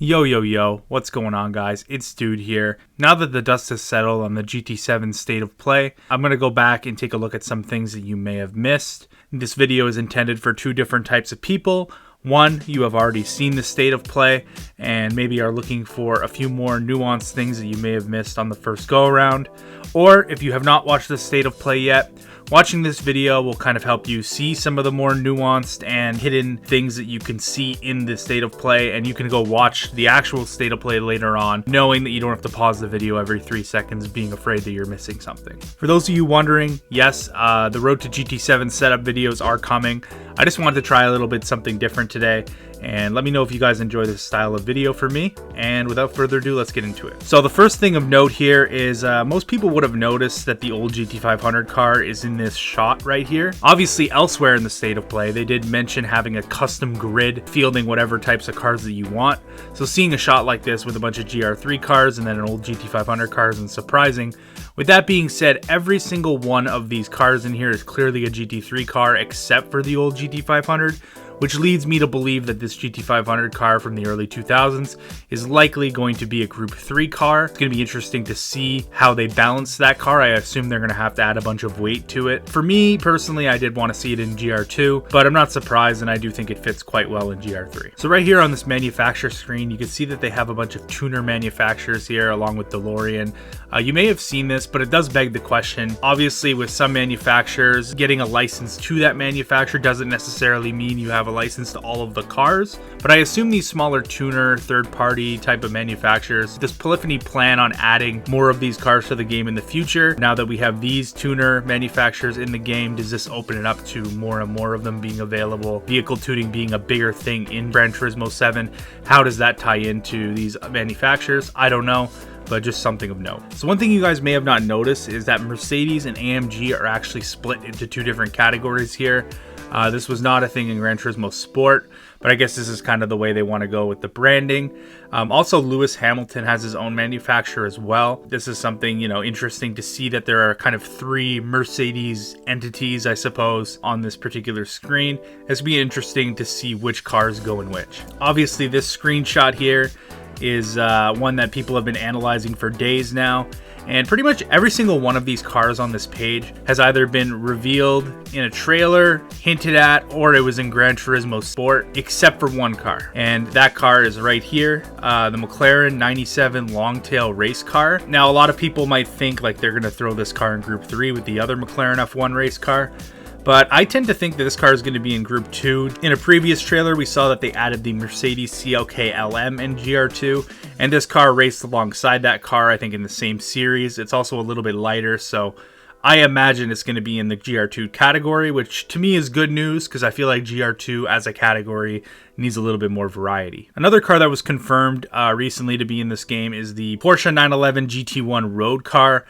Yo, what's going on, guys? It's Dude here. Now that the dust has settled on the GT7 State of Play, I'm going to go back and take a look at some things that you may have missed. This video is intended for two different types of people. One, you have already seen the State of Play and maybe are looking for a few more nuanced things that you may have missed on the first go-around. Or if you have not watched the State of Play yet, watching this video will kind of help you see some of the more nuanced and hidden things that you can see in the State of Play, and you can go watch the actual State of Play later on, knowing that you don't have to pause the video every 3 seconds being afraid that you're missing something. For those of you wondering, yes, the Road to GT7 setup videos are coming. I just wanted to try a little bit something different today, and let me know if you guys enjoy this style of video for me. And without further ado, let's get into it. So the first thing of note here is most people would have noticed that the old GT500 car is in this shot right here. Obviously, elsewhere in the State of Play, they did mention having a custom grid fielding whatever types of cars that you want. So seeing a shot like this with a bunch of GR3 cars and then an old GT500 car isn't surprising. With that being said, every single one of these cars in here is clearly a GT3 car except for the old GT500, which leads me to believe that this GT500 car from the early 2000s is likely going to be a Group 3 car. It's going to be interesting to see how they balance that car. I assume they're going to have to add a bunch of weight to it. For me, personally, I did want to see it in GR2, but I'm not surprised, and I do think it fits quite well in GR3. So right here on this manufacturer screen, you can see that they have a bunch of tuner manufacturers here, along with DeLorean. You may have seen this, but it does beg the question. Obviously, with some manufacturers, getting a license to that manufacturer doesn't necessarily mean you have a license to all of the cars, but I assume these smaller tuner third-party type of manufacturers, does Polyphony plan on adding more of these cars to the game in the future? Now that we have these tuner manufacturers in the game, does this open it up to more and more of them being available? Vehicle tuning being a bigger thing in Gran Turismo 7. How does that tie into these manufacturers? I don't know, but just something of note. So one thing you guys may have not noticed is that Mercedes and AMG are actually split into two different categories here. This was not a thing in Gran Turismo Sport, but I guess this is kind of the way they want to go with the branding. Also, Lewis Hamilton has his own manufacturer as well. This is something, interesting to see that there are kind of 3 Mercedes entities, I suppose, on this particular screen. It's going to be interesting to see which cars go in which. Obviously, this screenshot here is one that people have been analyzing for days now. And pretty much every single one of these cars on this page has either been revealed in a trailer, hinted at, or it was in Gran Turismo Sport, except for one car. And that car is right here, the McLaren 97 Longtail race car. Now, a lot of people might think like they're going to throw this car in Group 3 with the other McLaren F1 race car, but I tend to think that this car is going to be in Group 2. In a previous trailer, we saw that they added the Mercedes CLK LM in GR2, and this car raced alongside that car, I think in the same series. It's also a little bit lighter, so I imagine it's going to be in the GR2 category, which to me is good news because I feel like GR2 as a category needs a little bit more variety. Another car that was confirmed recently to be in this game is the Porsche 911 GT1 road car.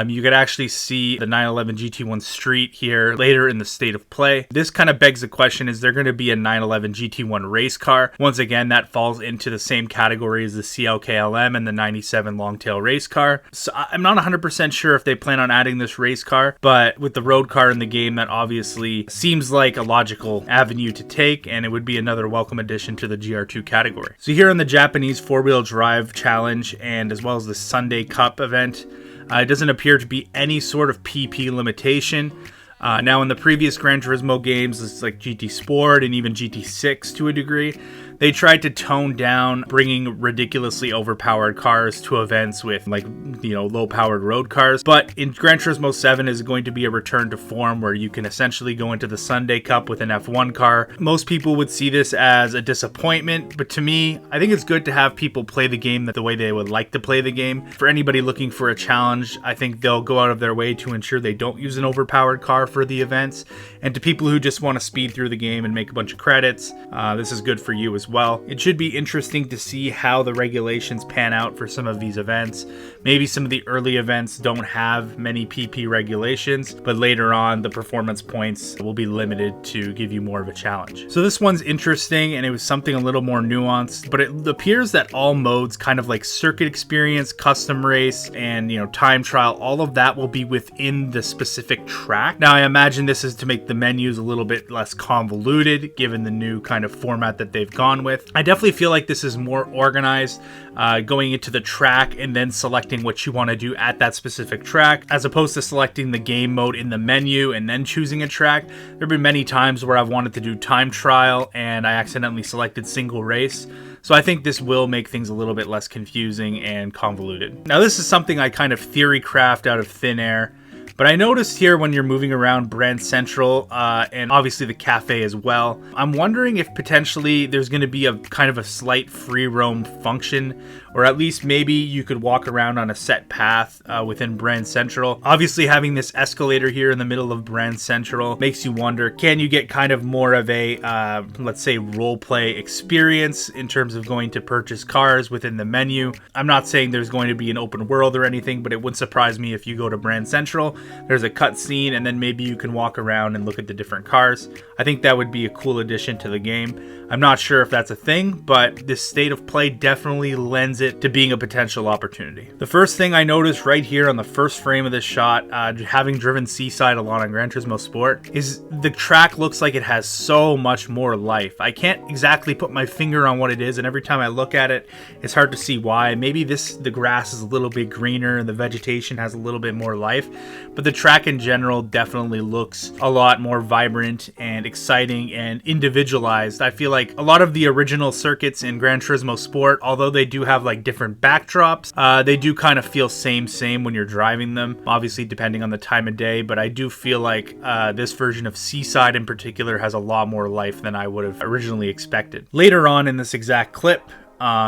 You could actually see the 911 GT1 Street here later in the State of Play. This kind of begs the question, is there going to be a 911 GT1 race car? Once again, that falls into the same category as the CLK-LM and the 97 Longtail race car. So I'm not 100% sure if they plan on adding this race car, but with the road car in the game, that obviously seems like a logical avenue to take, and it would be another welcome addition to the GR2 category. So here in the Japanese 4-wheel drive challenge, and as well as the Sunday Cup event, it doesn't appear to be any sort of PP limitation. Now, in the previous Gran Turismo games, it's like GT Sport and even GT6 to a degree, they tried to tone down bringing ridiculously overpowered cars to events with low-powered road cars. But in Gran Turismo 7 is going to be a return to form where you can essentially go into the Sunday Cup with an F1 car. Most people would see this as a disappointment, but to me, I think it's good to have people play the game the way they would like to play the game. For anybody looking for a challenge, I think they'll go out of their way to ensure they don't use an overpowered car for the events. And to people who just want to speed through the game and make a bunch of credits, this is good for you as well. It should be interesting to see how the regulations pan out for some of these events. Maybe some of the early events don't have many PP regulations, but later on the performance points will be limited to give you more of a challenge. So this one's interesting, and it was something a little more nuanced, but it appears that all modes, kind of like circuit experience, custom race, and time trial, all of that will be within the specific track. Now I imagine this is to make the menus a little bit less convoluted given the new kind of format that they've gone on with. I definitely feel like this is more organized, going into the track and then selecting what you want to do at that specific track, as opposed to selecting the game mode in the menu and then choosing a track. There have been many times where I've wanted to do time trial and I accidentally selected single race. So I think this will make things a little bit less confusing and convoluted. Now this is something I kind of theory craft out of thin air, but I noticed here when you're moving around Brand Central and obviously the cafe as well, I'm wondering if potentially there's going to be a kind of a slight free roam function, or at least maybe you could walk around on a set path within Brand Central. Obviously having this escalator here in the middle of Brand Central makes you wonder, can you get kind of more of a, let's say, role play experience in terms of going to purchase cars within the menu? I'm not saying there's going to be an open world or anything, but it wouldn't surprise me if you go to Brand Central, there's a cutscene, and then maybe you can walk around and look at the different cars. I think that would be a cool addition to the game. I'm not sure if that's a thing, but this state of play definitely lends it to being a potential opportunity. The first thing I noticed right here on the first frame of this shot, having driven Seaside a lot on Gran Turismo Sport, is the track looks like it has so much more life. I can't exactly put my finger on what it is, and every time I look at it, it's hard to see why. Maybe the grass is a little bit greener and the vegetation has a little bit more life, but the track in general definitely looks a lot more vibrant and exciting and individualized. I feel like a lot of the original circuits in Gran Turismo Sport, although they do have like different backdrops, they do kind of feel same when you're driving them, obviously depending on the time of day, but I do feel like this version of Seaside in particular has a lot more life than I would have originally expected. Later on in this exact clip,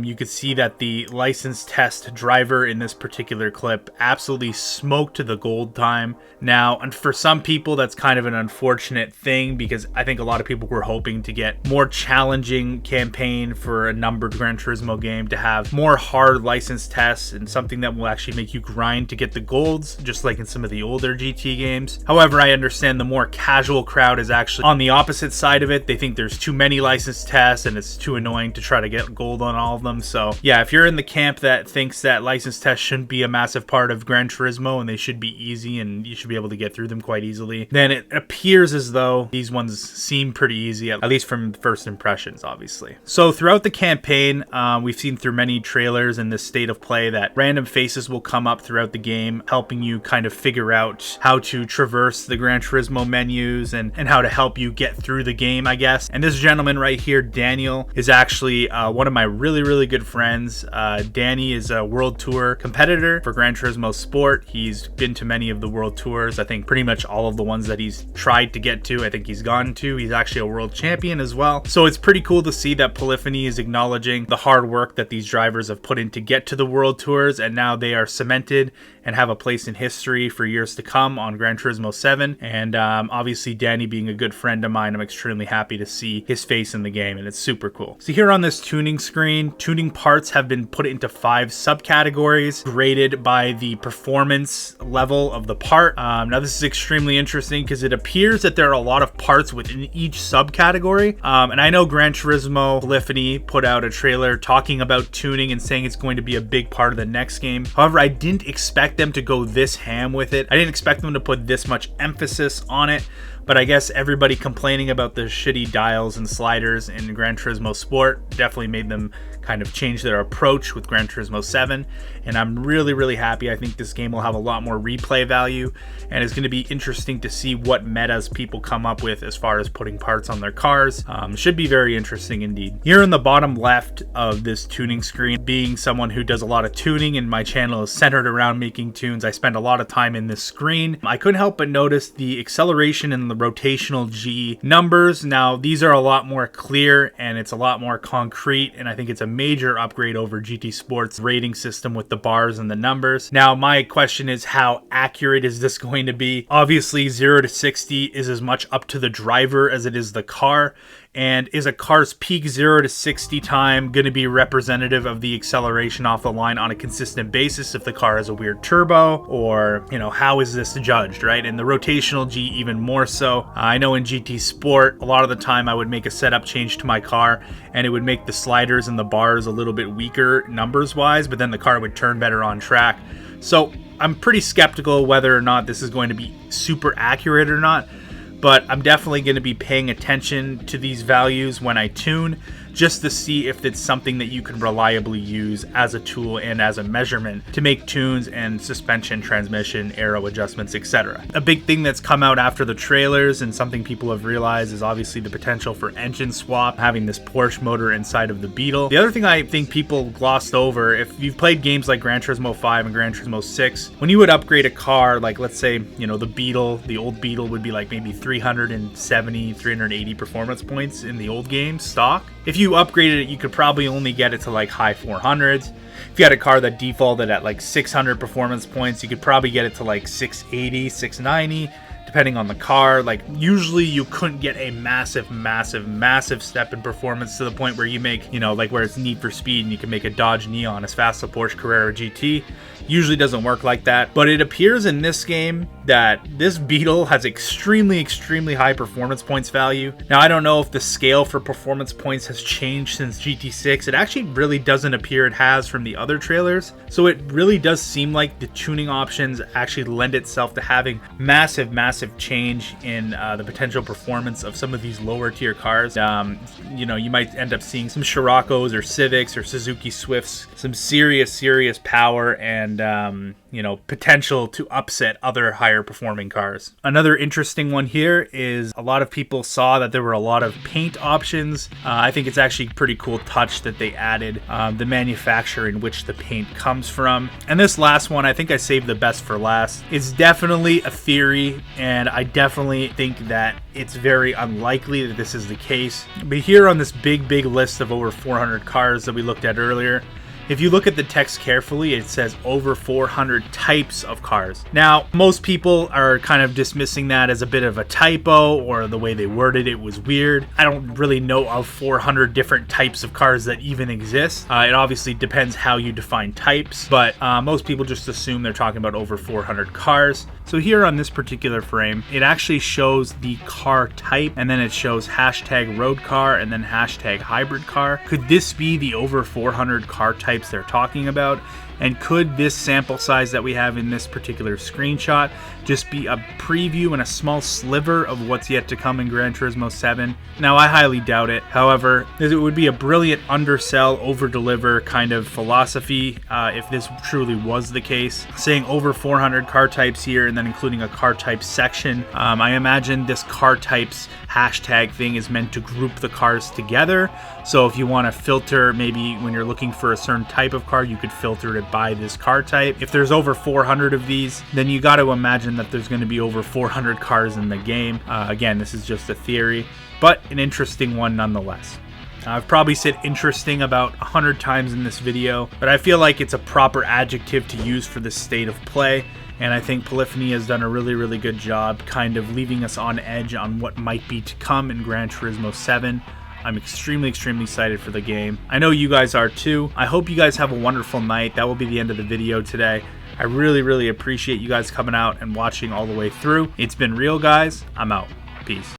you could see that the license test driver in this particular clip absolutely smoked the gold time. Now, and for some people, that's kind of an unfortunate thing, because I think a lot of people were hoping to get more challenging campaign for a numbered Gran Turismo game, to have more hard license tests and something that will actually make you grind to get the golds, just like in some of the older GT games. However, I understand the more casual crowd is actually on the opposite side of it. They think there's too many license tests and it's too annoying to try to get gold on all of them. So yeah, if you're in the camp that thinks that license tests shouldn't be a massive part of Gran Turismo and they should be easy and you should be able to get through them quite easily, then it appears as though these ones seem pretty easy, at least from first impressions, obviously. So throughout the campaign, we've seen through many trailers in this state of play that random faces will come up throughout the game, helping you kind of figure out how to traverse the Gran Turismo menus and how to help you get through the game, I guess. And this gentleman right here, Daniel, is actually one of my really good friends. Danny is a World Tour competitor for Gran Turismo Sport. He's been to many of the World Tours. I think pretty much all of the ones that he's tried to get to, I think he's gone to. He's actually a world champion as well. So it's pretty cool to see that Polyphony is acknowledging the hard work that these drivers have put in to get to the World Tours, and now they are cemented and have a place in history for years to come on Gran Turismo 7. And obviously Danny being a good friend of mine, I'm extremely happy to see his face in the game, and it's super cool. So here on this tuning screen, tuning parts have been put into 5 subcategories, graded by the performance level of the part. Now this is extremely interesting because it appears that there are a lot of parts within each subcategory. And I know Gran Turismo Polyphony put out a trailer talking about tuning and saying it's going to be a big part of the next game. However, I didn't expect them to go this ham with it. I didn't expect them to put this much emphasis on it. But I guess everybody complaining about the shitty dials and sliders in Gran Turismo Sport definitely made them kind of change their approach with Gran Turismo 7. And I'm really happy. I think this game will have a lot more replay value, and it's going to be interesting to see what metas people come up with as far as putting parts on their cars. Should be very interesting indeed. Here in the bottom left of this tuning screen, being someone who does a lot of tuning and my channel is centered around making tunes, I spend a lot of time in this screen. I couldn't help but notice the acceleration and the rotational G numbers. Now these are a lot more clear and it's a lot more concrete, and I think it's a major upgrade over GT Sport's rating system with the bars and the numbers. Now my question is, how accurate is this going to be? Obviously 0 to 60 is as much up to the driver as it is the car. And is a car's peak 0 to 60 time going to be representative of the acceleration off the line on a consistent basis if the car has a weird turbo? Or, you know, how is this judged, right? And the rotational G even more so. I know in GT Sport, a lot of the time I would make a setup change to my car and it would make the sliders and the bars a little bit weaker numbers wise, but then the car would turn better on track. So I'm pretty skeptical whether or not this is going to be super accurate or not. But I'm definitely going to be paying attention to these values when I tune. just to see if it's something that you can reliably use as a tool and as a measurement to make tunes and suspension, transmission, aero adjustments, etc. A big thing that's come out after the trailers and something people have realized is obviously the potential for engine swap, having this Porsche motor inside of the Beetle. The other thing I think people glossed over, if you've played games like Gran Turismo 5 and Gran Turismo 6, when you would upgrade a car, like let's say, you know, the Beetle, the old Beetle would be like maybe 370, 380 performance points in the old game stock. If you upgraded it, you could probably only get it to like high 400s. If you had a car that defaulted at like 600 performance points, you could probably get it to like 680, 690. Depending on the car. Like usually you couldn't get a massive step in performance to the point where you make, you know, like where it's Need for Speed and you can make a Dodge Neon as fast as a Porsche Carrera GT. Usually doesn't work like that, but it appears in this game that this Beetle has extremely high performance points value. Now I don't know if the scale for performance points has changed since GT6. It actually really doesn't appear it has from the other trailers, so it really does seem like the tuning options actually lend itself to having massive change in the potential performance of some of these lower tier cars. You know, you might end up seeing some Scirocco's or Civics or Suzuki Swifts, some serious power and you know, potential to upset other higher performing cars. Another interesting one here is a lot of people saw that there were a lot of paint options. I think it's actually a pretty cool touch that they added the manufacturer in which the paint comes from. And this last one, I think I saved the best for last. It's definitely a theory, and I definitely think that it's very unlikely that this is the case. But here on this big list of over 400 cars that we looked at earlier, if you look at the text carefully, it says over 400 types of cars. Now, most people are kind of dismissing that as a bit of a typo, or the way they worded it was weird. I don't really know of 400 different types of cars that even exist. It obviously depends how you define types, but most people just assume they're talking about over 400 cars. So here on this particular frame, it actually shows the car type, and then it shows hashtag road car and then hashtag hybrid car. Could this be the over 400 car types they're talking about? And could this sample size that we have in this particular screenshot just be a preview and a small sliver of what's yet to come in Gran Turismo 7? Now, I highly doubt it. However, it would be a brilliant undersell, over-deliver kind of philosophy if this truly was the case. Saying over 400 car types here and then including a car type section. I imagine this car types hashtag thing is meant to group the cars together. So if you want to filter, maybe when you're looking for a certain type of car, you could filter it by this car type. If there's over 400 of these, then you got to imagine that there's going to be over 400 cars in the game. Again, this is just a theory, but an interesting one nonetheless. I've probably said interesting about 100 times in this video, but I feel like it's a proper adjective to use for this state of play. And I think Polyphony has done a really good job kind of leaving us on edge on what might be to come in Gran Turismo 7. I'm extremely excited for the game. I know you guys are too. I hope you guys have a wonderful night. That will be the end of the video today. I really appreciate you guys coming out and watching all the way through. It's been real, guys. I'm out. Peace.